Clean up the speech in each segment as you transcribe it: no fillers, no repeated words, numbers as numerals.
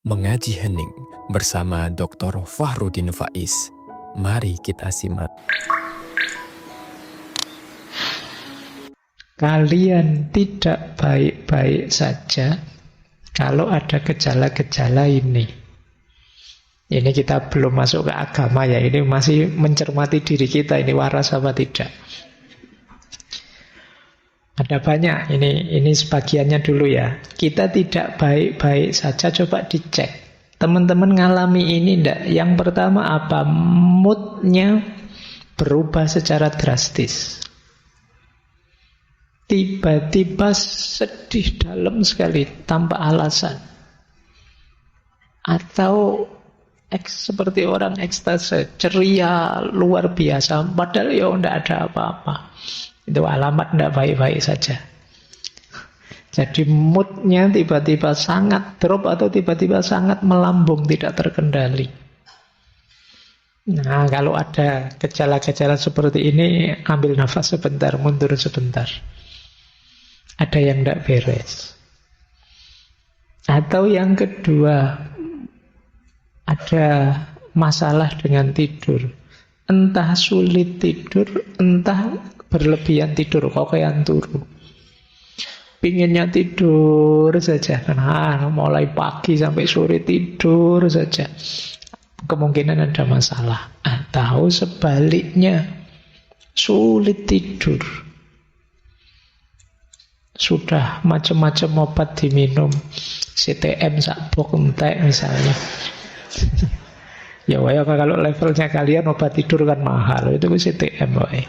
Mengaji Hening bersama Dr. Fahrudin Faiz. Mari kita simak. Kalian tidak baik-baik saja kalau ada gejala-gejala ini. Ini kita belum masuk ke agama ya, ini masih mencermati diri kita, ini waras apa tidak. Ada banyak, ini sebagiannya dulu ya. Kita tidak baik-baik saja, coba dicek. Teman-teman ngalami ini enggak? Yang pertama apa? Moodnya berubah secara drastis. Tiba-tiba sedih dalam sekali, tanpa alasan. Atau seperti orang ekstase, ceria luar biasa, padahal ya enggak ada apa-apa. Itu alamat tidak baik-baik saja. Jadi moodnya tiba-tiba sangat drop atau tiba-tiba sangat melambung, tidak terkendali. Nah, kalau ada gejala-gejala seperti ini, ambil nafas sebentar, mundur sebentar. Ada yang tidak beres. Atau yang kedua, ada masalah dengan tidur. Entah sulit tidur, entah berlebihan tidur, kokean turu. Pinginnya tidur saja, mulai pagi sampai sore tidur saja. Kemungkinan ada masalah. Atau sebaliknya, sulit tidur. Sudah macam-macam obat diminum, CTM sakbok entek misalnya. Ya kalau levelnya kalian obat tidur kan mahal, itu CTM woy.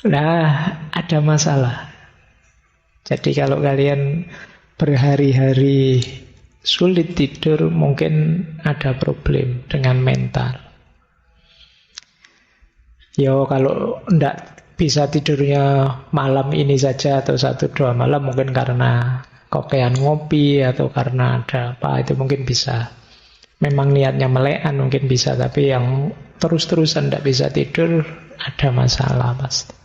Nah, ada masalah. Jadi kalau kalian berhari-hari sulit tidur, mungkin ada problem dengan mental. Yo, kalau ndak bisa tidurnya malam ini saja atau 1-2 malam, mungkin karena kokean ngopi atau karena ada apa, itu mungkin bisa. Memang niatnya melekan mungkin bisa, tapi yang terus-terusan ndak bisa tidur, ada masalah pasti.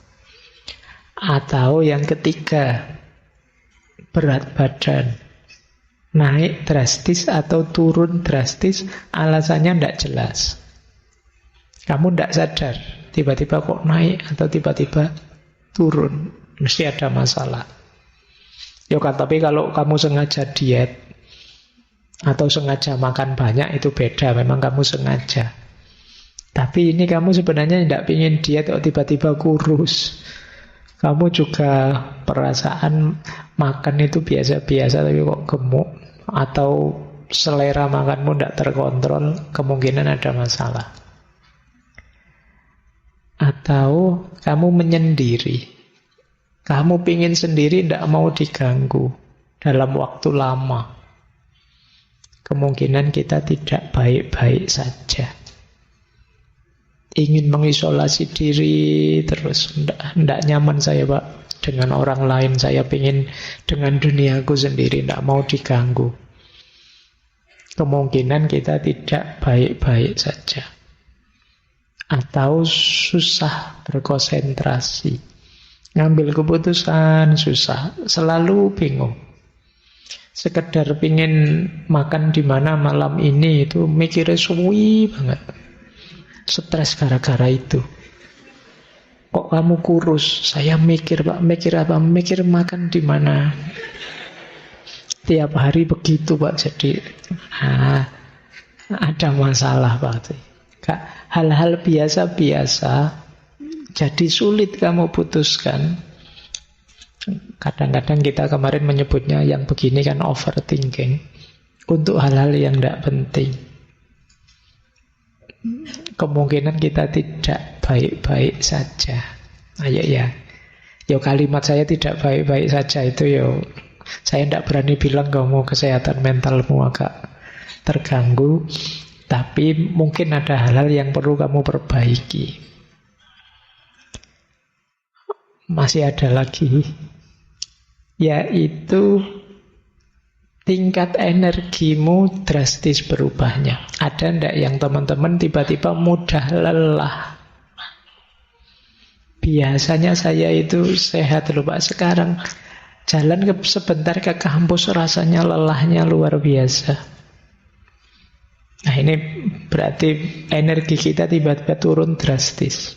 Atau yang ketiga, berat badan naik drastis atau turun drastis, alasannya tidak jelas. Kamu tidak sadar, tiba-tiba kok naik atau tiba-tiba turun, mesti ada masalah. Ya kan, tapi kalau kamu sengaja diet atau sengaja makan banyak, itu beda, memang kamu sengaja. Tapi ini kamu sebenarnya tidak ingin diet kok tiba-tiba kurus. Kamu juga perasaan makan itu biasa-biasa tapi kok gemuk, atau selera makanmu tidak terkontrol, kemungkinan ada masalah. Atau kamu menyendiri, kamu pingin sendiri, tidak mau diganggu dalam waktu lama, kemungkinan kita tidak baik-baik saja. Ingin mengisolasi diri terus, tidak nyaman saya Pak dengan orang lain, saya ingin dengan duniaku sendiri, tidak mau diganggu. Kemungkinan kita tidak baik-baik saja. Atau susah berkonsentrasi, ngambil keputusan susah, selalu bingung. Sekedar pingin makan di mana malam ini, itu mikirnya suwi banget. Stres gara-gara itu. Kok kamu kurus? Saya mikir Pak, mikir apa? Mikir makan di mana. Tiap hari begitu Pak. Jadi ada masalah Pak. Hal-hal biasa-biasa jadi sulit kamu putuskan. Kadang-kadang kita kemarin menyebutnya yang begini kan overthinking, untuk hal-hal yang tidak penting. Kemungkinan kita tidak baik-baik saja. Ayo ya. Yo, kalimat saya tidak baik-baik saja itu yo, saya tidak berani bilang kamu kesehatan mentalmu agak terganggu, tapi mungkin ada hal-hal yang perlu kamu perbaiki. Masih ada lagi, yaitu tingkat energimu drastis berubahnya. Ada ndak yang teman-teman tiba-tiba mudah lelah? Biasanya saya itu sehat loh Pak, sekarang jalan sebentar ke kampus rasanya lelahnya luar biasa. Nah ini berarti energi kita tiba-tiba turun drastis.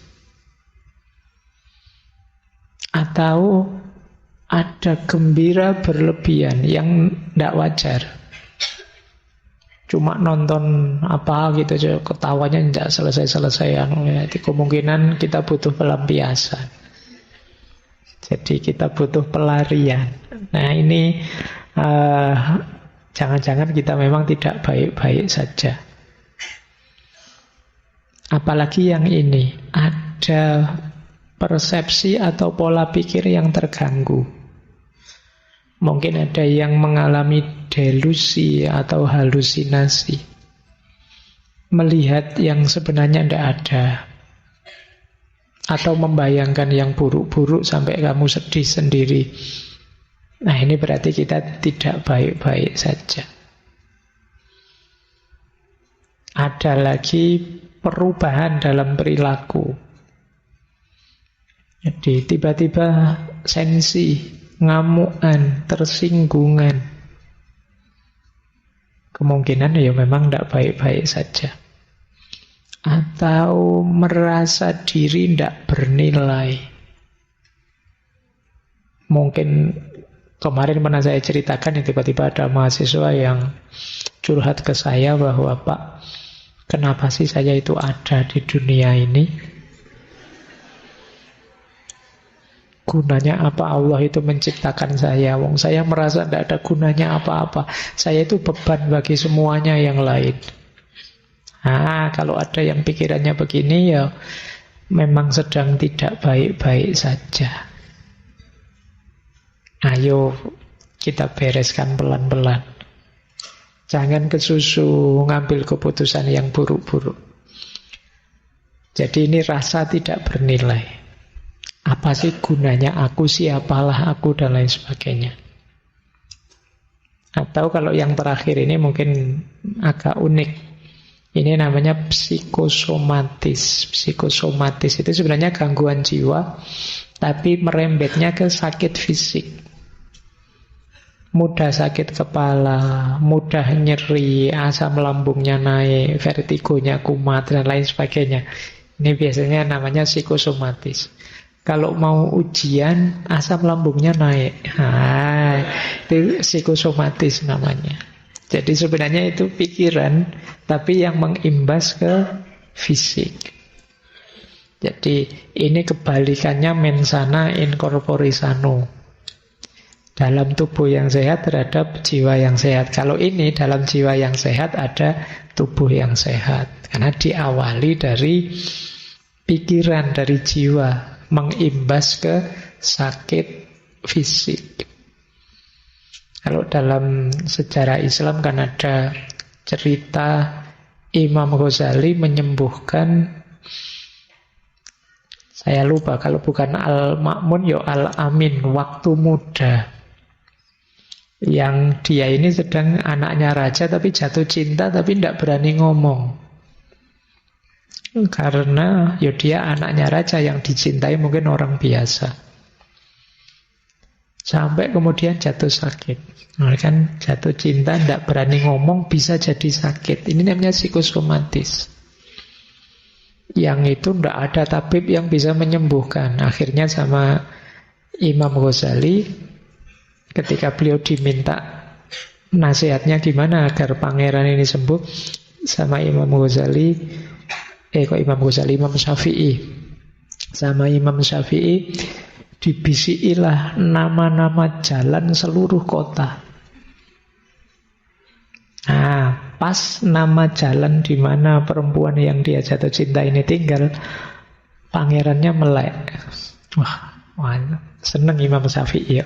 Atau ada gembira berlebihan yang tidak wajar. Cuma nonton apa gitu aja, ketawanya tidak selesai-selesai. Jadi kemungkinan kita butuh pelampiasan. Jadi kita butuh pelarian. Nah ini jangan-jangan kita memang tidak baik-baik saja. Apalagi yang ini, ada persepsi atau pola pikir yang terganggu. Mungkin ada yang mengalami delusi atau halusinasi, melihat yang sebenarnya tidak ada, atau membayangkan yang buruk-buruk sampai kamu sedih sendiri. Nah ini berarti kita tidak baik-baik saja. Ada lagi perubahan dalam perilaku. Jadi tiba-tiba sensi, ngamukan, tersinggungan. Kemungkinan ya memang tidak baik-baik saja. Atau merasa diri tidak bernilai. Mungkin kemarin pernah saya ceritakan, tiba-tiba ada mahasiswa yang curhat ke saya bahwa Pak, kenapa sih saya itu ada di dunia ini? Gunanya apa Allah itu menciptakan saya? Wong saya merasa tidak ada gunanya apa-apa. Saya itu beban bagi semuanya yang lain. Kalau ada yang pikirannya begini ya memang sedang tidak baik-baik saja. Ayo kita bereskan pelan-pelan. Jangan kesusu ngambil keputusan yang buruk-buruk. Jadi ini rasa tidak bernilai. Apa sih gunanya aku, siapalah aku, dan lain sebagainya. Atau kalau yang terakhir ini mungkin agak unik. Ini namanya psikosomatis. Psikosomatis itu sebenarnya gangguan jiwa, tapi merembetnya ke sakit fisik. Mudah sakit kepala, mudah nyeri, asam lambungnya naik, vertigonya kumat, dan lain sebagainya. Ini biasanya namanya psikosomatis. Kalau mau ujian, asam lambungnya naik. Itu psikosomatis namanya. Jadi sebenarnya itu pikiran, tapi yang mengimbas ke fisik. Jadi ini kebalikannya mensana in corpore sano. Dalam tubuh yang sehat terhadap jiwa yang sehat. Kalau ini dalam jiwa yang sehat ada tubuh yang sehat. Karena diawali dari pikiran, dari jiwa, mengimbas ke sakit fisik. Kalau dalam sejarah Islam kan ada cerita Imam Ghazali menyembuhkan, saya lupa, kalau bukan Al-Ma'mun ya Al-Amin, waktu muda. Yang dia ini sedang anaknya raja tapi jatuh cinta tapi tidak berani ngomong. Karena ya dia anaknya raja yang dicintai mungkin orang biasa. Sampai kemudian jatuh sakit. Nah, kan jatuh cinta tidak berani ngomong bisa jadi sakit. Ini namanya psikosomatis. Yang itu tidak ada tabib yang bisa menyembuhkan. Akhirnya sama Imam Ghazali, ketika beliau diminta nasihatnya gimana agar pangeran ini sembuh, sama Imam Ghazali, Imam Syafi'i. Sama Imam Syafi'i dibisikilah nama-nama jalan seluruh kota. Nah, pas nama jalan di mana perempuan yang dia jatuh cinta ini tinggal, pangerannya melek. Wah, seneng Imam Syafi'i.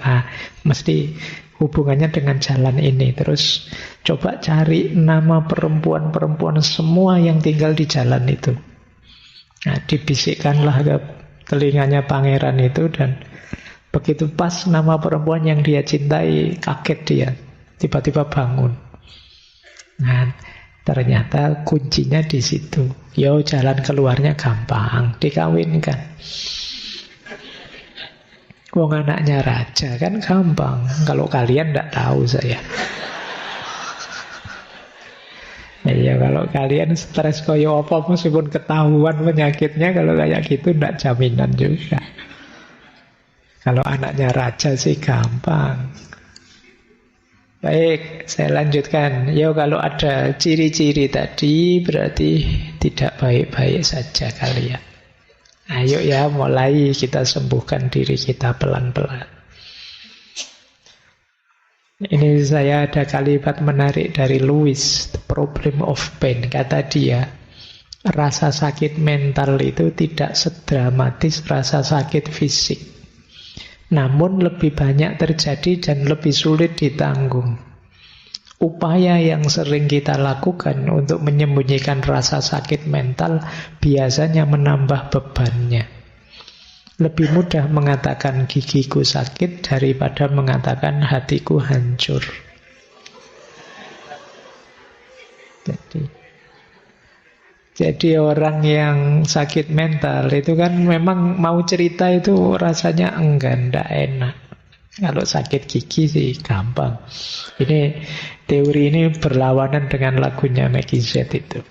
Mesti hubungannya dengan jalan ini. Terus coba cari nama perempuan-perempuan semua yang tinggal di jalan itu. Nah, dibisikkanlah ke telinganya pangeran itu, dan begitu pas nama perempuan yang dia cintai, kaget dia. Tiba-tiba bangun. Nah, ternyata kuncinya di situ. Yo, jalan keluarnya gampang, dikawinkan. Wong anaknya raja kan gampang. Kalau kalian tidak tahu saya. Iya, kalau kalian stres koyo apa meskipun ketahuan penyakitnya, kalau kayak gitu ndak jaminan juga. Kalau anaknya raja sih gampang. Baik, saya lanjutkan. Yo, kalau ada ciri-ciri tadi berarti tidak baik-baik saja kalian. Ayo ya, mulai kita sembuhkan diri kita pelan-pelan. Ini saya ada kalimat menarik dari Lewis, The Problem of Pain. Kata dia, rasa sakit mental itu tidak sedramatis rasa sakit fisik. Namun lebih banyak terjadi dan lebih sulit ditanggung. Upaya yang sering kita lakukan untuk menyembunyikan rasa sakit mental biasanya menambah bebannya. Lebih mudah mengatakan gigiku sakit daripada mengatakan hatiku hancur. Jadi orang yang sakit mental itu kan memang mau cerita itu rasanya enggak enak. Kalau sakit gigi sih gampang. Ini teori ini berlawanan dengan lagunya Maggie Z itu.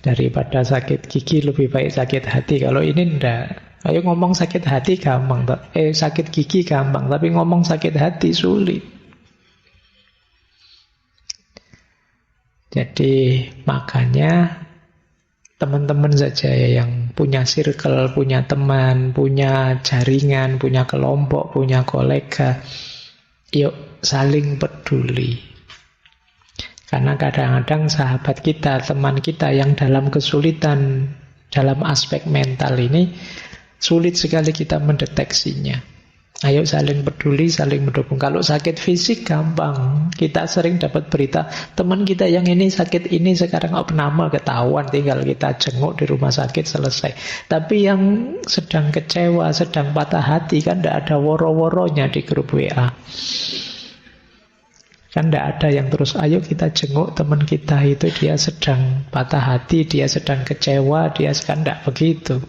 Daripada sakit gigi lebih baik sakit hati. Kalau ini enggak. Ayo ngomong sakit hati gampang. Sakit gigi gampang. Tapi ngomong sakit hati sulit. Jadi makanya teman-teman saja yang punya circle, punya teman, punya jaringan, punya kelompok, punya kolega, yuk saling peduli. Karena kadang-kadang sahabat kita, teman kita yang dalam kesulitan dalam aspek mental ini, sulit sekali kita mendeteksinya. Ayo saling peduli, saling mendukung. Kalau sakit fisik gampang. Kita sering dapat berita teman kita yang ini sakit ini sekarang opname, ketahuan, tinggal kita jenguk di rumah sakit, selesai. Tapi yang sedang kecewa, sedang patah hati kan tidak ada woro-woronya di grup WA. Kan tidak ada yang terus ayo kita jenguk teman kita itu, dia sedang patah hati, dia sedang kecewa, dia kan tidak begitu.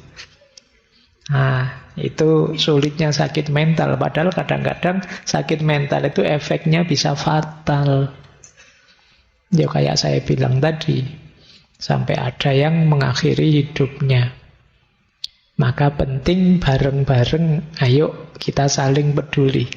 Nah, itu sulitnya sakit mental. Padahal kadang-kadang sakit mental itu efeknya bisa fatal. Ya kayak saya bilang tadi, sampai ada yang mengakhiri hidupnya. Maka penting bareng-bareng, ayo kita saling peduli.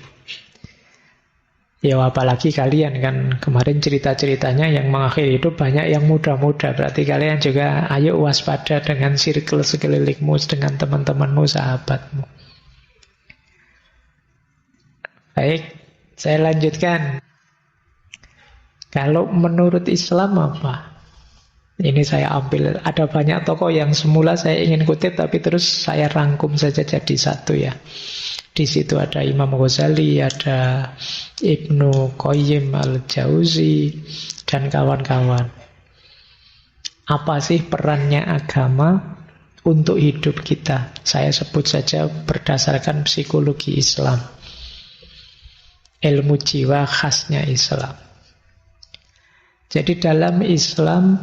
Ya apalagi kalian kan kemarin cerita-ceritanya yang mengakhiri hidup banyak yang muda-muda. Berarti kalian juga ayo waspada dengan circle sekelilingmu, dengan teman-temanmu, sahabatmu. Baik, saya lanjutkan. Kalau menurut Islam apa? Ini saya ambil, ada banyak tokoh yang semula saya ingin kutip tapi terus saya rangkum saja jadi satu ya. Di situ ada Imam Ghazali, ada Ibnu Qayyim al-Jauzi, dan kawan-kawan. Apa sih perannya agama untuk hidup kita? Saya sebut saja berdasarkan psikologi Islam. Ilmu jiwa khasnya Islam. Jadi dalam Islam,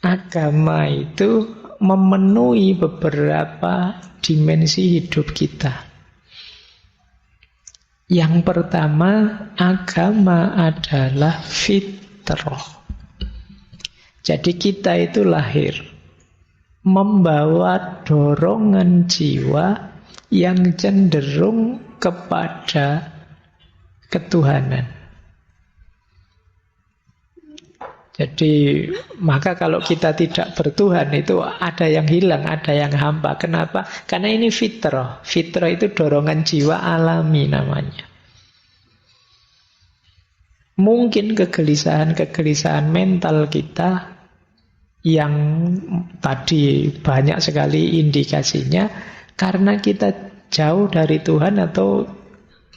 agama itu memenuhi beberapa dimensi hidup kita. Yang pertama, agama adalah fitrah. Jadi kita itu lahir membawa dorongan jiwa yang cenderung kepada ketuhanan. Jadi maka kalau kita tidak bertuhan itu ada yang hilang, ada yang hampa. Kenapa? Karena ini fitrah. Fitrah itu dorongan jiwa alami namanya. Mungkin kegelisahan-kegelisahan mental kita yang tadi banyak sekali indikasinya karena kita jauh dari Tuhan atau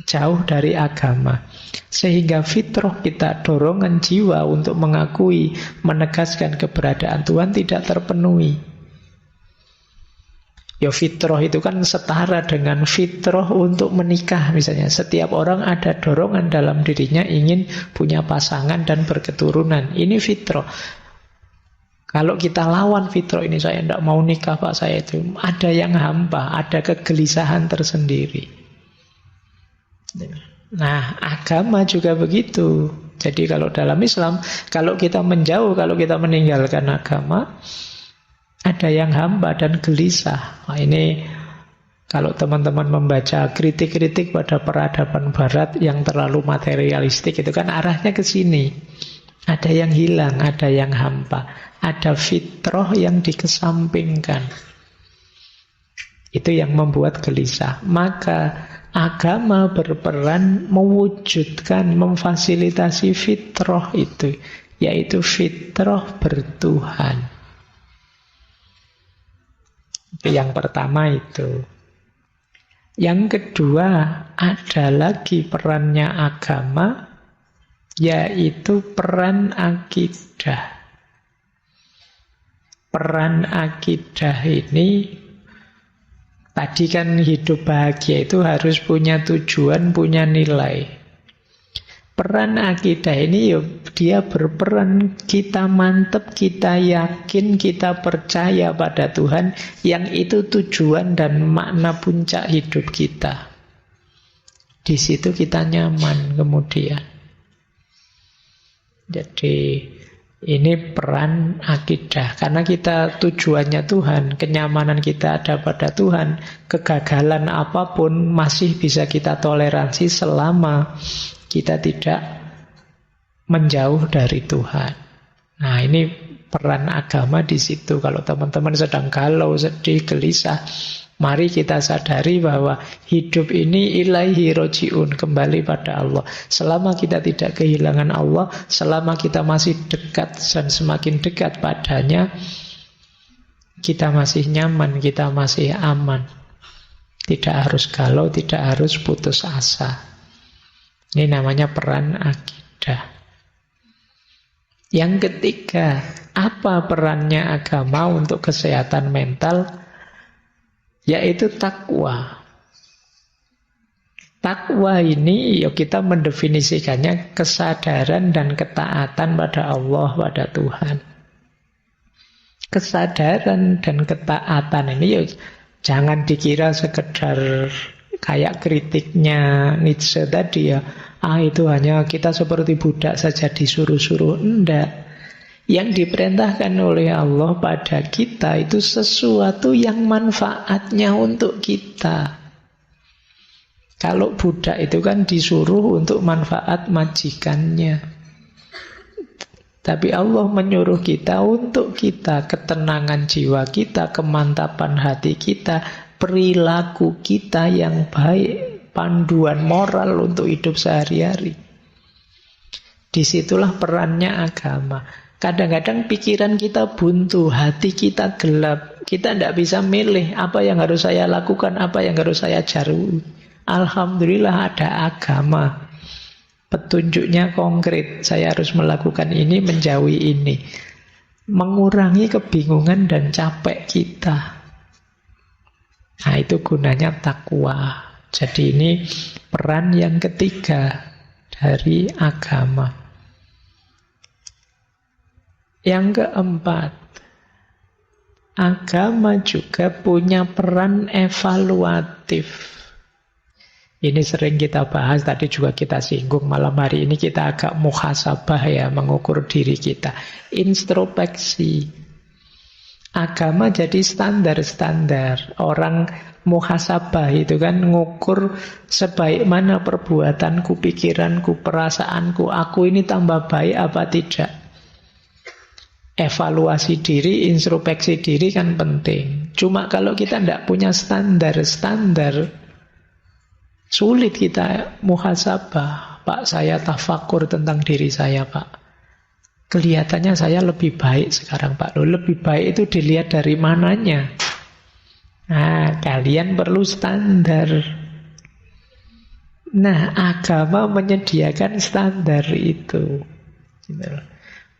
jauh dari agama. Sehingga fitrah kita, dorongan jiwa untuk mengakui, menegaskan keberadaan Tuhan tidak terpenuhi. Ya fitrah itu kan setara dengan fitrah untuk menikah misalnya. Setiap orang ada dorongan dalam dirinya ingin punya pasangan dan berketurunan. Ini fitrah. Kalau kita lawan fitrah ini, saya tidak mau nikah Pak, saya itu ada yang hampa, ada kegelisahan tersendiri. Nah, agama juga begitu. Jadi kalau dalam Islam, kalau kita menjauh, kalau kita meninggalkan agama, ada yang hamba dan gelisah. Nah, ini kalau teman-teman membaca kritik-kritik pada peradaban barat yang terlalu materialistik, itu kan arahnya ke sini. Ada yang hilang, ada yang hampa. Ada fitrah yang dikesampingkan. Itu yang membuat gelisah. Maka agama berperan mewujudkan, memfasilitasi fitrah itu, yaitu fitrah bertuhan. Itu yang pertama itu. Yang kedua, ada lagi perannya agama, yaitu peran akidah. Peran akidah ini, tadi kan hidup bahagia itu harus punya tujuan, punya nilai. Peran akidah ini dia berperan, kita mantep, kita yakin, kita percaya pada Tuhan, yang itu tujuan dan makna puncak hidup kita. Di situ kita nyaman kemudian. Jadi ini peran akidah. Karena kita tujuannya Tuhan, kenyamanan kita ada pada Tuhan, kegagalan apapun masih bisa kita toleransi selama kita tidak menjauh dari Tuhan. Nah, ini peran agama di situ. Kalau teman-teman sedang galau, sedih, gelisah, mari kita sadari bahwa hidup ini ilaihi roji'un, kembali pada Allah. Selama kita tidak kehilangan Allah, selama kita masih dekat dan semakin dekat padanya, kita masih nyaman, kita masih aman. Tidak harus galau, tidak harus putus asa. Ini namanya peran akidah. Yang ketiga, apa perannya agama untuk kesehatan mental? Yaitu takwa. Takwa ini kita mendefinisikannya kesadaran dan ketaatan pada Allah, pada Tuhan. Kesadaran dan ketaatan ini jangan dikira sekedar kayak kritiknya Nietzsche tadi ya, itu hanya kita seperti budak saja disuruh-suruh. Enggak. Yang diperintahkan oleh Allah pada kita itu sesuatu yang manfaatnya untuk kita. Kalau budak itu kan disuruh untuk manfaat majikannya. Tapi Allah menyuruh kita untuk kita, ketenangan jiwa kita, kemantapan hati kita, perilaku kita yang baik, panduan moral untuk hidup sehari-hari. Disitulah perannya agama. Kadang-kadang pikiran kita buntu, hati kita gelap. Kita tidak bisa milih apa yang harus saya lakukan, apa yang harus saya jauhi. Alhamdulillah ada agama. Petunjuknya konkret. Saya harus melakukan ini, menjauhi ini. Mengurangi kebingungan dan capek kita. Nah, itu gunanya takwa. Jadi ini peran yang ketiga dari agama. Yang keempat, agama juga punya peran evaluatif. Ini sering kita bahas, tadi juga kita singgung, malam hari ini kita agak muhasabah ya, mengukur diri kita. Introspeksi. Agama jadi standar-standar. Orang muhasabah itu kan ngukur sebaik mana perbuatanku, pikiranku, perasaanku. Aku ini tambah baik apa tidak. Evaluasi diri, introspeksi diri kan penting. Cuma kalau kita tidak punya standar-standar, sulit kita muhasabah. Pak, saya tafakur tentang diri saya, Pak. Kelihatannya saya lebih baik sekarang, Pak. Loh, lebih baik itu dilihat dari mananya. Nah, kalian perlu standar. Nah, agama menyediakan standar itu.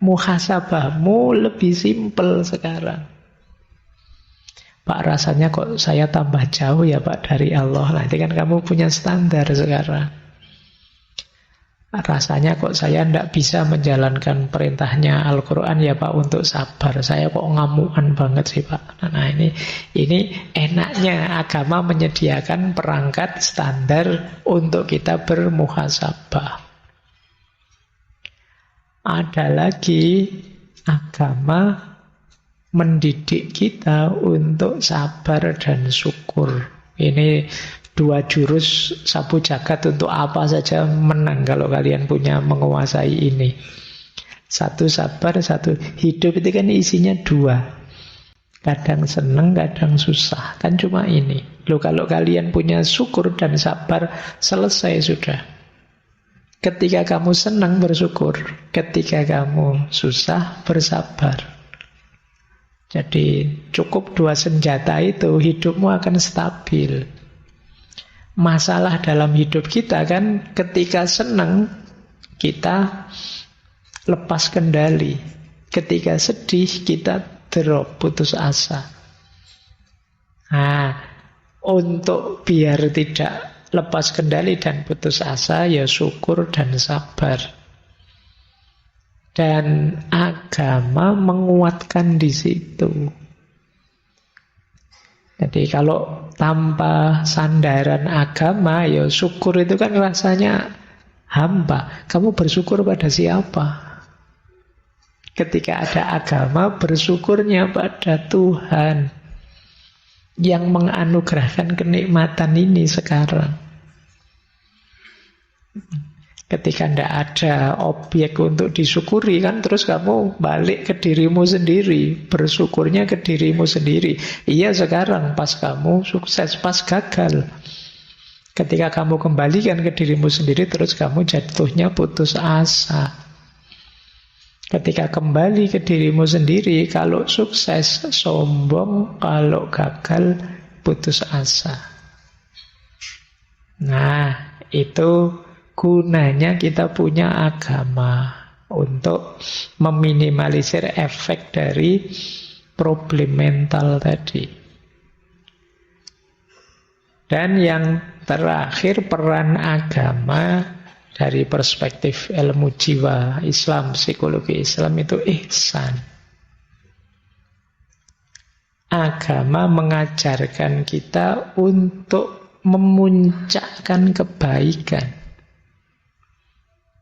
Muhasabahmu lebih simpel sekarang. Pak, rasanya kok saya tambah jauh ya Pak dari Allah. Nanti kan kamu punya standar sekarang. Rasanya kok saya tidak bisa menjalankan perintahnya Al-Quran ya Pak untuk sabar. Saya kok ngamuan banget sih Pak. Nah ini enaknya agama menyediakan perangkat standar untuk kita bermuhasabah. Ada lagi agama mendidik kita untuk sabar dan syukur. Ini dua jurus sapu jagat untuk apa saja menang kalau kalian punya menguasai ini. Satu sabar, satu hidup itu kan isinya dua. Kadang senang, kadang susah. Kan cuma ini. Loh, kalau kalian punya syukur dan sabar, selesai sudah. Ketika kamu senang, bersyukur. Ketika kamu susah, bersabar. Jadi cukup dua senjata itu, hidupmu akan stabil. Masalah dalam hidup kita kan ketika senang, kita lepas kendali. Ketika sedih, kita drop, putus asa. Nah, untuk biar tidak lepas kendali dan putus asa, ya syukur dan sabar. Dan agama menguatkan di situ. Jadi kalau tanpa sandaran agama, ya syukur itu kan rasanya hampa. Kamu bersyukur pada siapa? Ketika ada agama, bersyukurnya pada Tuhan yang menganugerahkan kenikmatan ini sekarang. Ketika tidak ada objek untuk disyukuri, kan terus kamu balik ke dirimu sendiri, bersyukurnya ke dirimu sendiri. Iya, sekarang pas kamu sukses, pas gagal. Ketika kamu kembalikan ke dirimu sendiri, terus kamu jatuhnya putus asa. Ketika kembali ke dirimu sendiri, kalau sukses sombong, kalau gagal putus asa. Nah, itu gunanya kita punya agama untuk meminimalisir efek dari problem mental tadi. Dan yang terakhir, peran agama dari perspektif ilmu jiwa Islam, psikologi Islam itu ihsan. Agama mengajarkan kita untuk memuncakkan kebaikan.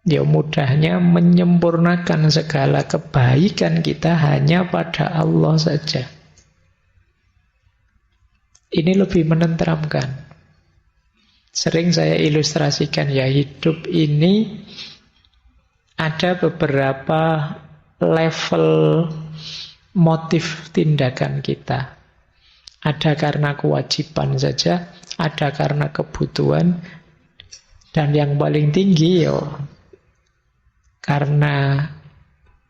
Ya mudahnya menyempurnakan segala kebaikan kita hanya pada Allah saja. Ini lebih menenteramkan. Sering saya ilustrasikan, ya hidup ini ada beberapa level motif tindakan kita. Ada karena kewajiban saja, ada karena kebutuhan, dan yang paling tinggi karena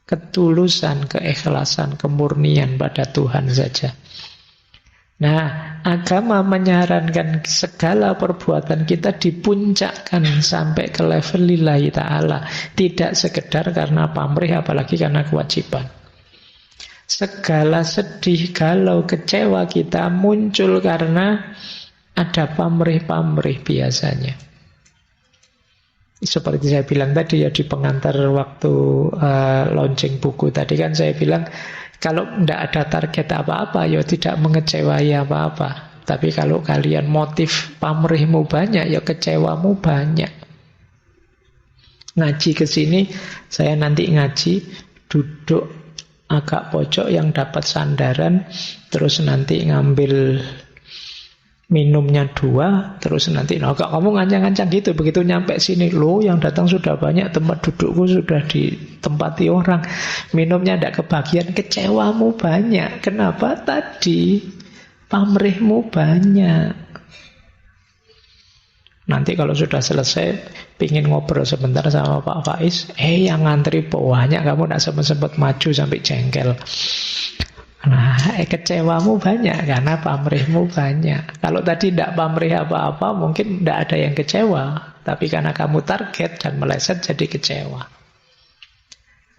ketulusan, keikhlasan, kemurnian pada Tuhan saja. Nah, agama menyarankan segala perbuatan kita dipuncakkan sampai ke level lillahi ta'ala. Tidak sekedar karena pamrih, apalagi karena kewajiban. Segala sedih, galau, kecewa kita muncul karena ada pamrih-pamrih biasanya. Seperti saya bilang tadi ya di pengantar waktu launching buku tadi kan saya bilang, kalau tidak ada target apa-apa, ya tidak mengecewai apa-apa. Tapi kalau kalian motif pamrihmu banyak, ya kecewamu banyak. Ngaji ke sini, saya nanti ngaji, duduk agak pojok yang dapat sandaran, terus nanti ngambil minumnya 2, terus nanti kamu ngancang-ngancang gitu, begitu nyampe sini, loh yang datang sudah banyak, tempat dudukku sudah ditempati orang, minumnya tidak kebagian, kecewamu banyak. Kenapa? Tadi pamrihmu banyak. Nanti kalau sudah selesai, pingin ngobrol sebentar sama Pak Faiz, yang ngantri banyak, kamu tidak sempat maju sampai jengkel. Nah, kecewamu banyak karena pamrihmu banyak. Kalau tadi tidak pamrih apa-apa, mungkin tidak ada yang kecewa. Tapi karena kamu target dan meleset, jadi kecewa.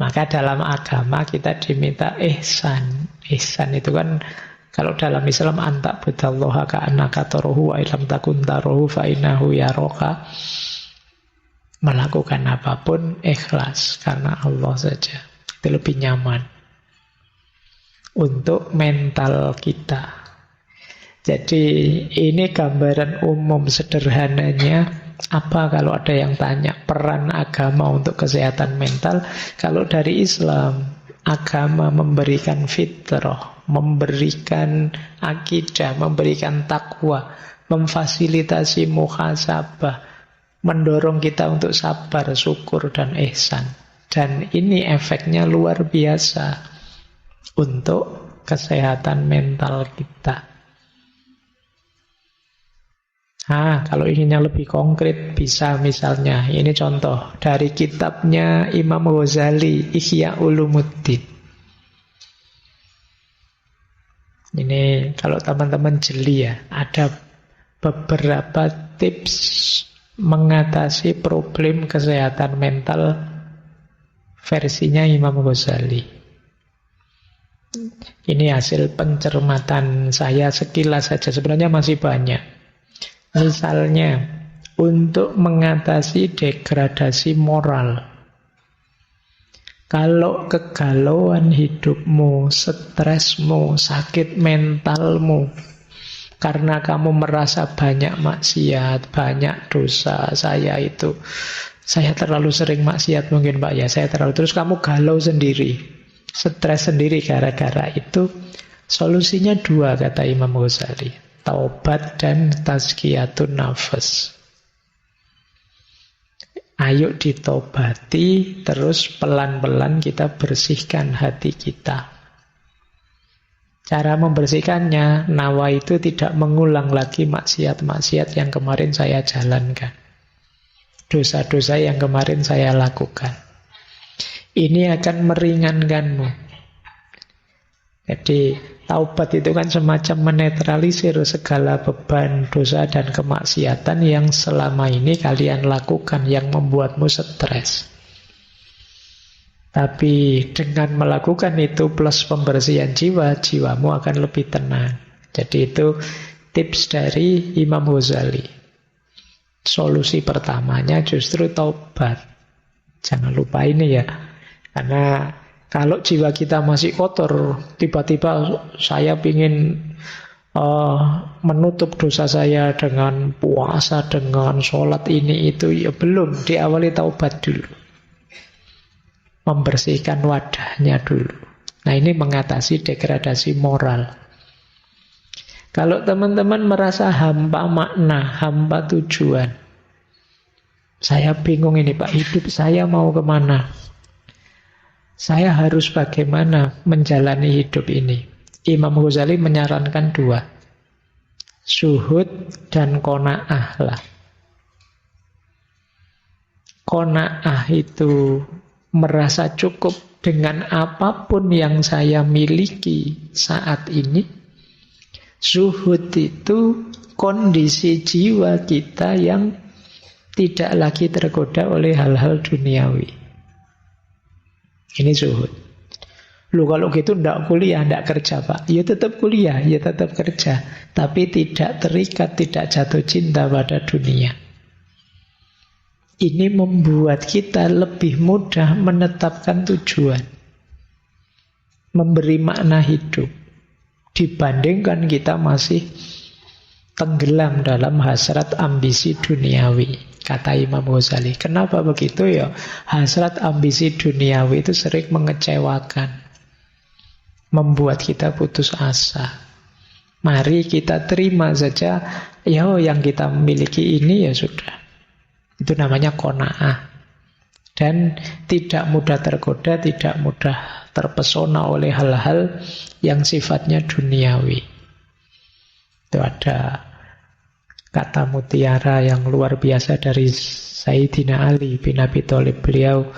Maka dalam agama kita diminta ihsan. Ihsan itu kan, kalau dalam Islam, anta budallaha ka'annaka tarahu wa ilam takun tarahu fa innahu yaraka. Melakukan apapun ikhlas karena Allah saja. Itu lebih nyaman untuk mental kita. Jadi ini gambaran umum sederhananya Apa kalau ada yang tanya peran agama untuk kesehatan mental? Kalau dari Islam, agama memberikan fitrah, memberikan akidah, memberikan takwa, memfasilitasi muhasabah, mendorong kita untuk sabar, syukur, dan ihsan. Dan ini efeknya luar biasa untuk kesehatan mental kita. Kalau inginnya lebih konkret, bisa misalnya, ini contoh dari kitabnya Imam Ghazali, Ihya Ulumuddin. Ini kalau teman-teman jeli ya, ada beberapa tips mengatasi problem kesehatan mental versinya Imam Ghazali. Ini hasil pencermatan saya sekilas saja, sebenarnya masih banyak. Misalnya, untuk mengatasi degradasi moral. Kalau kegalauan hidupmu, stresmu, sakit mentalmu, karena kamu merasa banyak maksiat, banyak dosa, saya terlalu sering maksiat mungkin Pak ya, saya terlalu, terus kamu galau sendiri, stres sendiri gara-gara itu, solusinya dua kata Imam Ghazali. Taubat dan tazkiyatun nafas. Ayo ditobati, terus pelan-pelan kita bersihkan hati kita. Cara membersihkannya, nawa itu tidak mengulang lagi maksiat-maksiat yang kemarin saya jalankan. Dosa-dosa yang kemarin saya lakukan. Ini akan meringankanmu. Jadi, taubat itu kan semacam menetralisir segala beban dosa dan kemaksiatan yang selama ini kalian lakukan, yang membuatmu stres. Tapi dengan melakukan itu plus pembersihan jiwa, jiwamu akan lebih tenang. Jadi itu tips dari Imam Ghazali. Solusi pertamanya justru taubat. Jangan lupa ini ya. Karena kalau jiwa kita masih kotor, tiba-tiba saya ingin menutup dosa saya dengan puasa, dengan sholat ini itu, ya belum, diawali taubat dulu. Membersihkan wadahnya dulu. Nah ini mengatasi degradasi moral. Kalau teman-teman merasa hampa makna, hampa tujuan, saya bingung ini Pak, hidup saya mau kemana? Saya harus bagaimana menjalani hidup ini? Imam Ghazali menyarankan dua. Zuhud dan qanaah lah. Qanaah itu merasa cukup dengan apapun yang saya miliki saat ini. Zuhud itu kondisi jiwa kita yang tidak lagi tergoda oleh hal-hal duniawi. Ini zuhud. Lu kalau gitu ndak kuliah, ndak kerja Pak. Ya tetap kuliah, ya tetap kerja. Tapi tidak terikat, tidak jatuh cinta pada dunia. Ini membuat kita lebih mudah menetapkan tujuan. Memberi makna hidup. Dibandingkan kita masih tenggelam dalam hasrat ambisi duniawi. Kata Imam Ghazali. Kenapa begitu ya? Hasrat ambisi duniawi itu sering mengecewakan. Membuat kita putus asa. Mari kita terima saja, ya yang kita miliki ini ya sudah. Itu namanya qanaah. Dan tidak mudah tergoda, tidak mudah terpesona oleh hal-hal yang sifatnya duniawi. Itu ada kata mutiara yang luar biasa dari Sayyidina Ali bin Abi Thalib. Beliau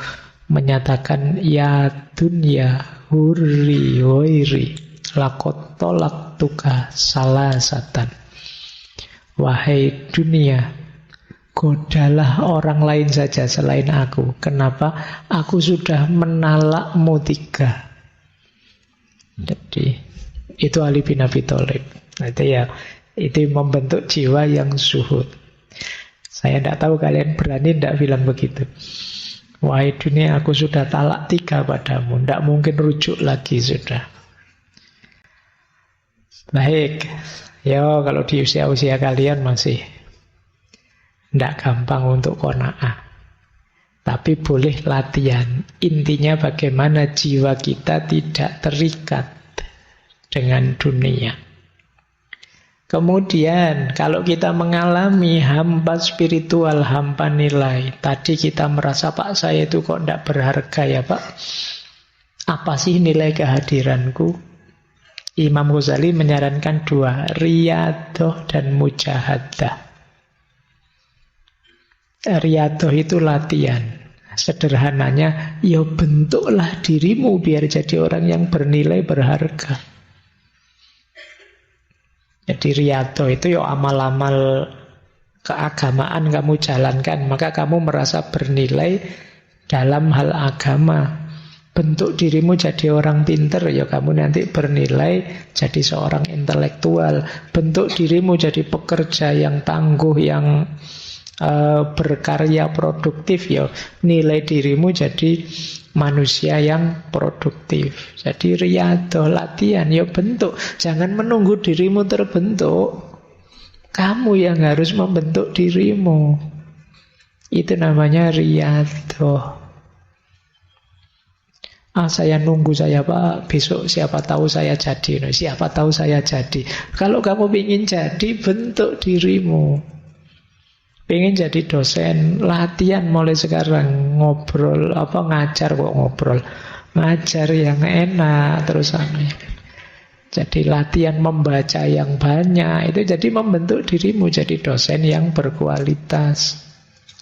menyatakan, ya dunya hurri wairi lakot tolak tuka salasatan. Wahai dunia, godalah orang lain saja selain aku. Kenapa? Aku sudah menalakmu tiga. Jadi itu Ali bin Abi Thalib. Nah, itu membentuk jiwa yang zuhud. Saya tidak tahu kalian berani tidak bilang begitu. Wahai dunia, aku sudah talak tiga padamu. Tidak mungkin rujuk lagi sudah. Baik. Ya kalau di usia-usia kalian masih Tidak gampang untuk qanaah. Tapi boleh latihan. Intinya bagaimana jiwa kita tidak terikat dengan dunia. Kemudian kalau kita mengalami hampa spiritual, hampa nilai. Tadi kita merasa, Pak, saya itu kok tidak berharga ya Pak. Apa sih nilai kehadiranku? Imam Ghazali menyarankan dua, riyadah dan mujahadah. Riyadah itu latihan. Sederhananya, ya bentuklah dirimu biar jadi orang yang bernilai, berharga. Jadi riyadah itu ya amal-amal keagamaan kamu jalankan, maka kamu merasa bernilai dalam hal agama. Bentuk dirimu jadi orang pinter, ya kamu nanti bernilai jadi seorang intelektual. Bentuk dirimu jadi pekerja yang tangguh, yang berkarya produktif, ya nilai dirimu jadi manusia yang produktif. Jadi riyadah, latihan, ya bentuk. Jangan menunggu dirimu terbentuk. Kamu yang harus membentuk dirimu. Itu namanya riyadah. Saya nunggu saya Pak, besok siapa tahu saya jadi. Siapa tahu saya jadi. Kalau kamu ingin jadi, bentuk dirimu. Pengen jadi dosen, latihan mulai sekarang. Ngobrol, ngajar kok ngobrol. Ngajar yang enak terus sampai. Jadi latihan membaca yang banyak. Itu jadi membentuk dirimu jadi dosen yang berkualitas.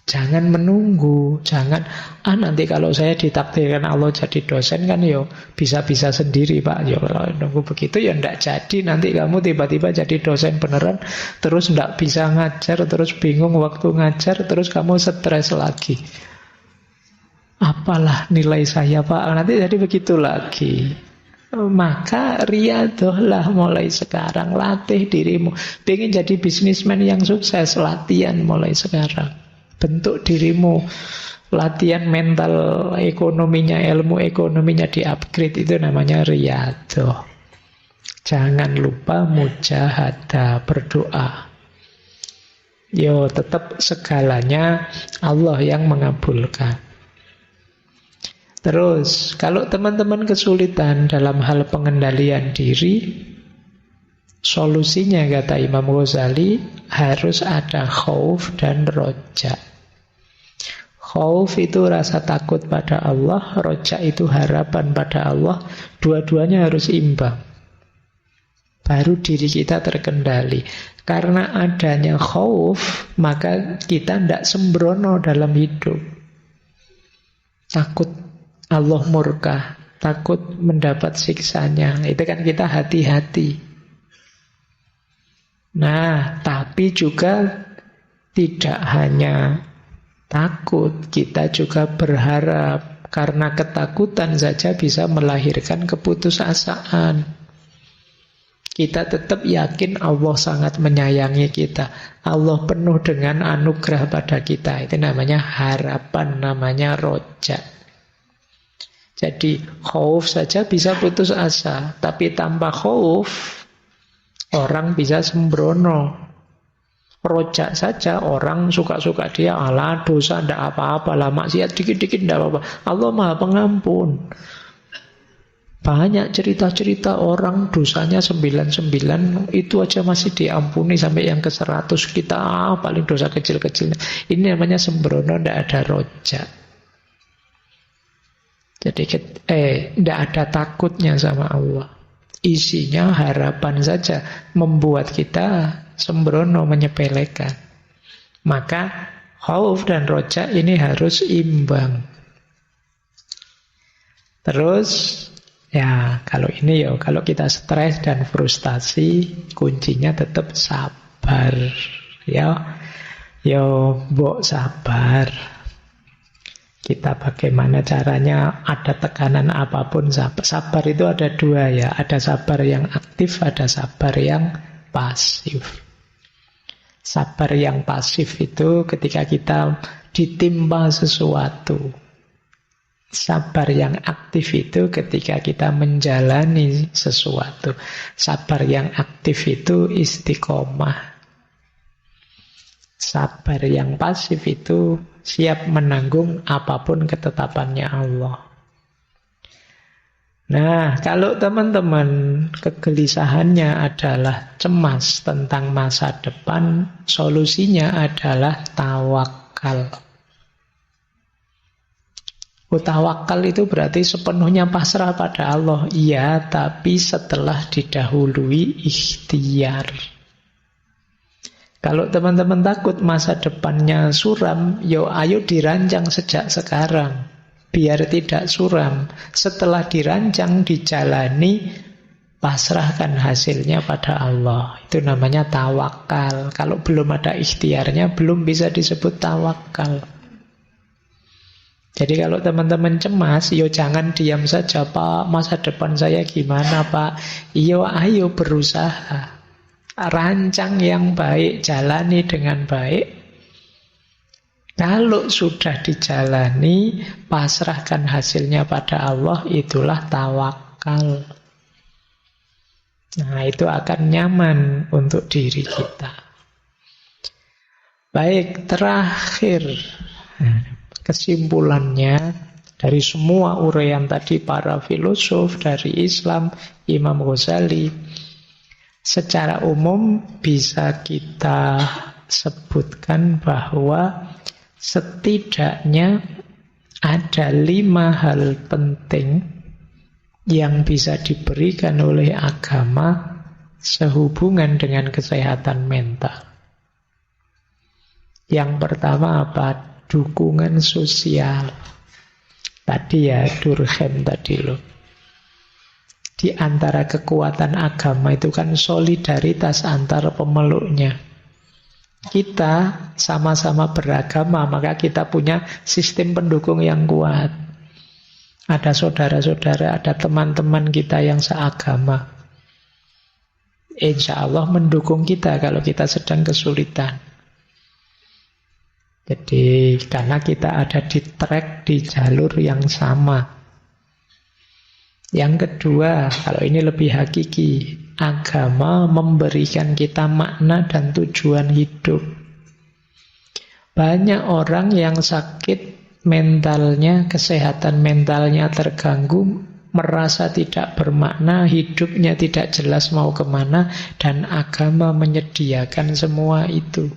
Jangan menunggu, jangan nanti kalau saya ditakdirkan Allah jadi dosen kan yo bisa-bisa sendiri Pak. Yo kalau nunggu begitu ya ndak jadi, nanti kamu tiba-tiba jadi dosen beneran terus ndak bisa ngajar, terus bingung waktu ngajar, terus kamu stres lagi. Apalah nilai saya Pak, nanti jadi begitu lagi. Maka riyadah mulai sekarang, latih dirimu. Pengen jadi bisnismen yang sukses, latihan mulai sekarang. Bentuk dirimu, latihan mental ekonominya, ilmu ekonominya di-upgrade, itu namanya riyadah. Jangan lupa mujahadah, berdoa. Yo, tetap segalanya Allah yang mengabulkan. Terus, kalau teman-teman kesulitan dalam hal pengendalian diri, solusinya kata Imam Ghazali harus ada khauf dan roja. Khauf itu rasa takut pada Allah, roja itu harapan pada Allah. Dua-duanya harus imbang. Baru diri kita terkendali. Karena adanya khauf, maka kita tidak sembrono dalam hidup. Takut Allah murka, takut mendapat siksanya. Itu kan kita hati-hati. Nah, tapi juga tidak hanya takut, kita juga berharap. Karena ketakutan saja bisa melahirkan keputusasaan. Kita tetap yakin Allah sangat menyayangi kita. Allah penuh dengan anugerah pada kita. Itu namanya harapan, namanya roja. Jadi khauf saja bisa putus asa. Tapi tanpa khauf, orang bisa sembrono. Rojak saja orang suka-suka dia, ala dosa ndak apa-apa lah, maksiat dikit-dikit ndak apa-apa. Allah Maha Pengampun. Banyak cerita-cerita orang dosanya 99 itu aja masih diampuni sampai yang ke 100. Kita paling dosa kecil-kecil. Ini namanya sembrono, ndak ada rojak. Jadi ndak ada takutnya sama Allah. Isinya harapan saja, membuat kita sembrono, menyepelekan. Maka khauf dan roja ini harus imbang. Terus ya kalau ini kalau kita stres dan frustasi, kuncinya tetap sabar. Mbok sabar. Kita bagaimana caranya, ada tekanan apapun sabar. Sabar itu ada dua ya, ada sabar yang aktif, ada sabar yang pasif. Sabar yang pasif itu ketika kita ditimpa sesuatu. Sabar yang aktif itu ketika kita menjalani sesuatu. Sabar yang aktif itu istiqomah. Sabar yang pasif itu siap menanggung apapun ketetapannya Allah. Nah, kalau teman-teman kegelisahannya adalah cemas tentang masa depan, solusinya adalah tawakal. Tawakal itu berarti sepenuhnya pasrah pada Allah. Iya, tapi setelah didahului ikhtiar. Kalau teman-teman takut masa depannya suram, ayo dirancang sejak sekarang. Biar tidak suram. Setelah dirancang, dijalani, pasrahkan hasilnya pada Allah. Itu namanya tawakal. Kalau belum ada ikhtiarnya, belum bisa disebut tawakal. Jadi kalau teman-teman cemas, jangan diam saja, Pak. Masa depan saya gimana, Pak? Ayo berusaha. Rancang yang baik, jalani dengan baik. Kalau sudah dijalani, pasrahkan hasilnya pada Allah, itulah tawakal. Nah, itu akan nyaman untuk diri kita. Baik, terakhir. Kesimpulannya, dari semua uraian tadi para filosof, dari Islam, Imam Ghazali, secara umum bisa kita sebutkan bahwa setidaknya ada 5 hal penting yang bisa diberikan oleh agama sehubungan dengan kesehatan mental. Yang pertama apa? Dukungan sosial. Tadi Durkheim tadi loh. Di antara kekuatan agama itu kan solidaritas antar pemeluknya. Kita sama-sama beragama, maka kita punya sistem pendukung yang kuat. Ada saudara-saudara, ada teman-teman kita yang seagama. Insya Allah mendukung kita kalau kita sedang kesulitan. Jadi karena kita ada di track, di jalur yang sama. Yang kedua, kalau ini lebih hakiki, agama memberikan kita makna dan tujuan hidup. Banyak orang yang sakit mentalnya, kesehatan mentalnya terganggu, merasa tidak bermakna, hidupnya tidak jelas mau kemana, dan agama menyediakan semua itu.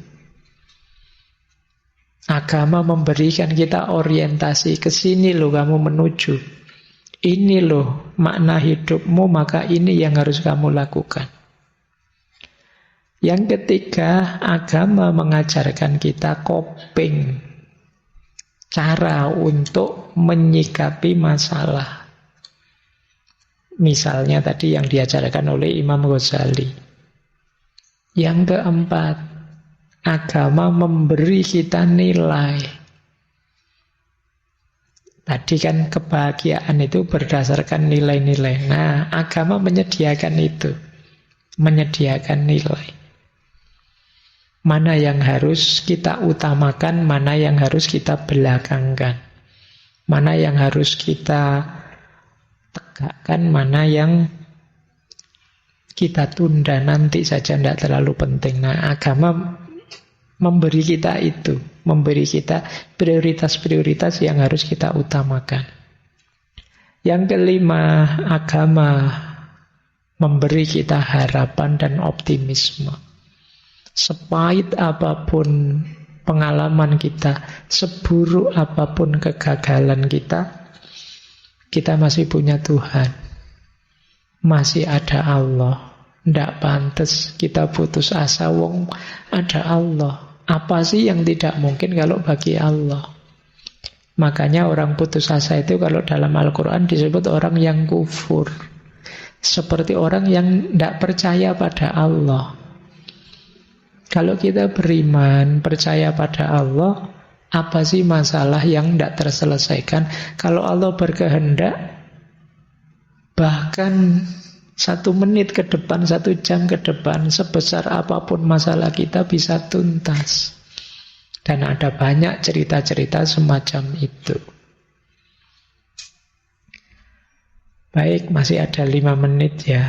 Agama memberikan kita orientasi, ke sini loh kamu menuju. Ini loh makna hidupmu, maka ini yang harus kamu lakukan. Yang ketiga, agama mengajarkan kita coping, cara untuk menyikapi masalah. Misalnya tadi yang diajarkan oleh Imam Ghazali. Yang keempat, agama memberi kita nilai. Tadi kan kebahagiaan itu berdasarkan nilai-nilai. Nah, agama menyediakan itu. Menyediakan nilai. Mana yang harus kita utamakan, mana yang harus kita belakangkan. Mana yang harus kita tegakkan, mana yang kita tunda nanti saja, tidak terlalu penting. Nah, agama memberi kita itu, memberi kita prioritas-prioritas yang harus kita utamakan. Yang kelima, agama memberi kita harapan dan optimisme. Sepahit apapun pengalaman kita, seburuk apapun kegagalan kita masih punya Tuhan. Masih ada Allah. Tidak pantas kita putus asa, wong ada Allah. Apa sih yang tidak mungkin kalau bagi Allah? Makanya orang putus asa itu kalau dalam Al-Quran disebut orang yang kufur. Seperti orang yang tidak percaya pada Allah. Kalau kita beriman, percaya pada Allah, apa sih masalah yang tidak terselesaikan? Kalau Allah berkehendak, bahkan 1 menit ke depan, 1 jam ke depan, sebesar apapun masalah kita bisa tuntas. Dan ada banyak cerita-cerita semacam itu. Baik, masih ada 5 menit ya.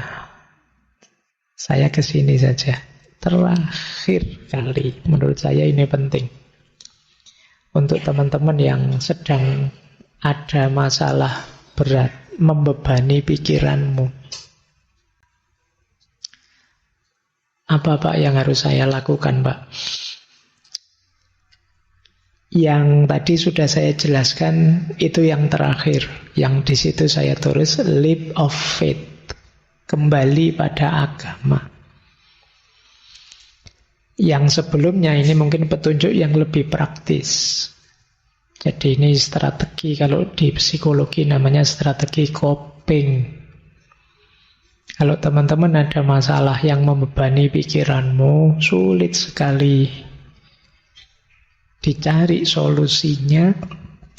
Saya ke sini saja. terakhir kali, menurut saya ini penting. Untuk teman-teman yang sedang ada masalah berat, membebani pikiranmu. Apa Pak yang harus saya lakukan, Pak? Yang tadi sudah saya jelaskan, itu yang terakhir. Yang di situ saya tulis leap of faith. Kembali pada agama. Yang sebelumnya ini mungkin petunjuk yang lebih praktis. Jadi ini strategi, kalau di psikologi namanya strategi coping. Kalau teman-teman ada masalah yang membebani pikiranmu, sulit sekali dicari solusinya,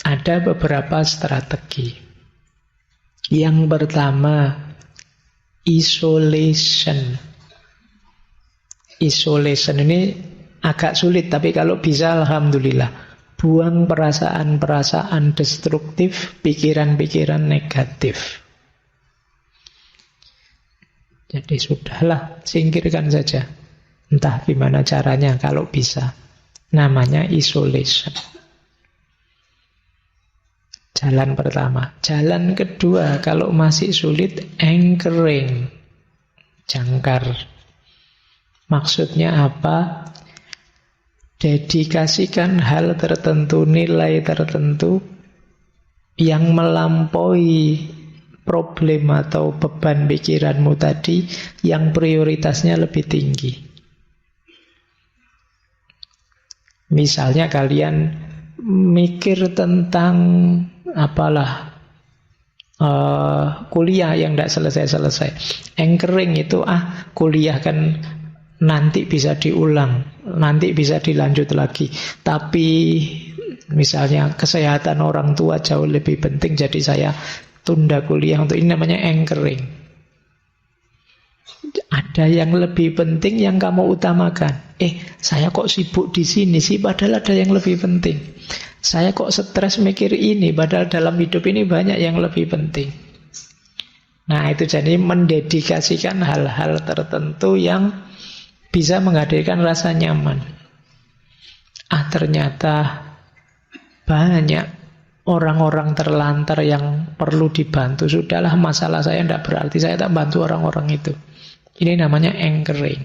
ada beberapa strategi. Yang pertama, isolation. Isolation ini agak sulit, tapi kalau bisa alhamdulillah. Buang perasaan-perasaan destruktif, pikiran-pikiran negatif. Jadi sudahlah, singkirkan saja. Entah gimana caranya kalau bisa. Namanya isolation. Jalan pertama. Jalan kedua, kalau masih sulit, anchoring. Jangkar. Maksudnya apa? Dedikasikan hal tertentu, nilai tertentu yang melampaui problem atau beban pikiranmu tadi, yang prioritasnya lebih tinggi. Misalnya kalian mikir tentang kuliah yang tidak selesai-selesai. Anchoring itu, kuliah kan nanti bisa diulang, nanti bisa dilanjut lagi. Tapi misalnya kesehatan orang tua jauh lebih penting, jadi saya tunda kuliah untuk ini. Namanya anchoring. Ada yang lebih penting yang kamu utamakan. Saya kok sibuk di sini sih, padahal ada yang lebih penting. Saya kok stres mikir ini, padahal dalam hidup ini banyak yang lebih penting. Nah, itu jadi mendedikasikan hal-hal tertentu yang bisa menghadirkan rasa nyaman. Ternyata banyak orang-orang terlantar yang perlu dibantu. Sudahlah, masalah saya tidak berarti saya tak bantu orang-orang itu. Ini namanya anchoring.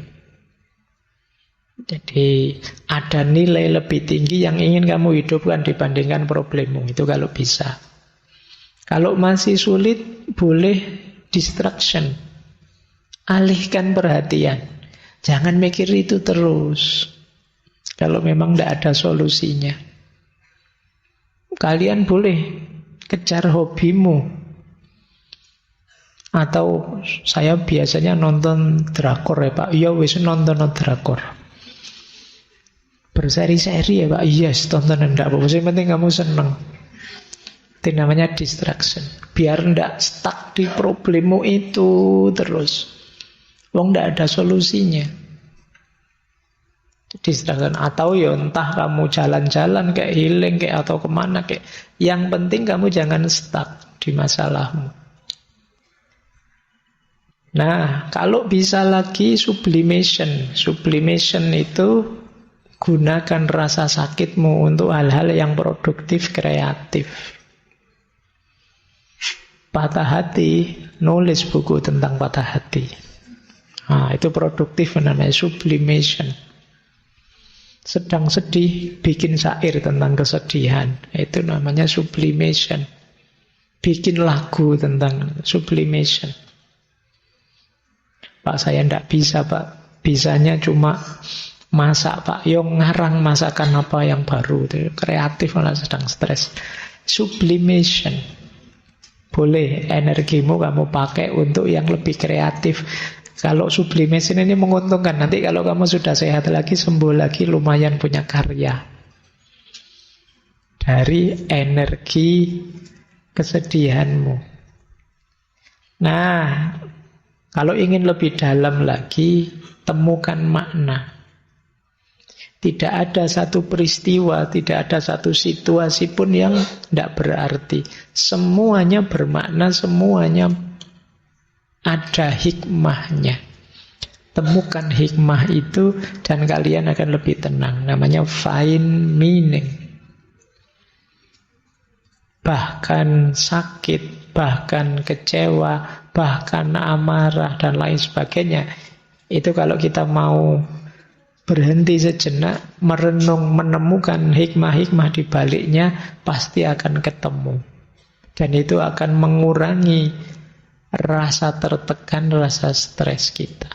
Jadi ada nilai lebih tinggi yang ingin kamu hidupkan dibandingkan problemmu. Itu kalau bisa. Kalau masih sulit, boleh distraction. Alihkan perhatian. Jangan mikir itu terus. Kalau memang tidak ada solusinya. Kalian boleh kejar hobimu. Atau saya biasanya nonton drakor ya Pak. Iya wis nonton drakor. Berseri-seri ya Pak. Yes, tonton enggak apa-apa. Yang penting kamu seneng. Itu namanya distraction. Biar enggak stuck di problemmu itu terus. Wong enggak ada solusinya. Distraction. Atau ya entah kamu jalan-jalan kayak healing kayak atau kemana kayak. Yang penting kamu jangan stuck di masalahmu. Nah, kalau bisa lagi sublimation. Sublimation itu gunakan rasa sakitmu untuk hal-hal yang produktif, kreatif. Patah hati, nulis buku tentang patah hati. Nah, itu produktif, namanya sublimation. Sedang sedih, bikin syair tentang kesedihan. Itu namanya sublimation. Bikin lagu tentang sublimation. Pak, saya tidak bisa Pak. Bisanya cuma masak Pak. Yang ngarang masakan apa yang baru. Itu kreatif malah sedang stres. Sublimation. Boleh energimu kamu pakai untuk yang lebih kreatif. Kalau sublimation ini menguntungkan. Nanti kalau kamu sudah sehat lagi, sembuh lagi, lumayan punya karya. Dari energi kesedihanmu. Nah, kalau ingin lebih dalam lagi, temukan makna. Tidak ada satu peristiwa, tidak ada satu situasi pun yang tidak berarti. Semuanya bermakna, semuanya ada hikmahnya. Temukan hikmah itu dan kalian akan lebih tenang. Namanya find meaning. Bahkan sakit, bahkan kecewa, bahkan amarah dan lain sebagainya. Itu kalau kita mau berhenti sejenak, merenung, menemukan hikmah-hikmah di baliknya, pasti akan ketemu. Dan itu akan mengurangi rasa tertekan, rasa stres kita.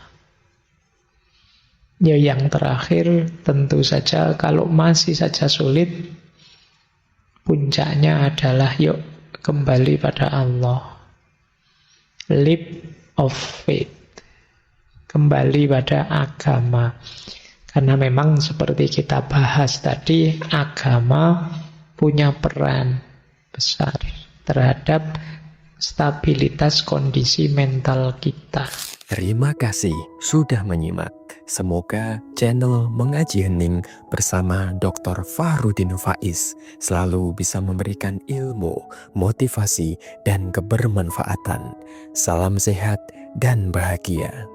Ya, yang terakhir tentu saja kalau masih saja sulit, puncaknya adalah yuk kembali pada Allah. Leap of faith. Kembali pada agama. Karena memang seperti kita bahas tadi, agama punya peran besar terhadap stabilitas kondisi mental kita. Terima kasih sudah menyimak. Semoga channel Mengaji Hening bersama Dr. Fahrudin Faiz selalu bisa memberikan ilmu, motivasi, dan kebermanfaatan. Salam sehat dan bahagia.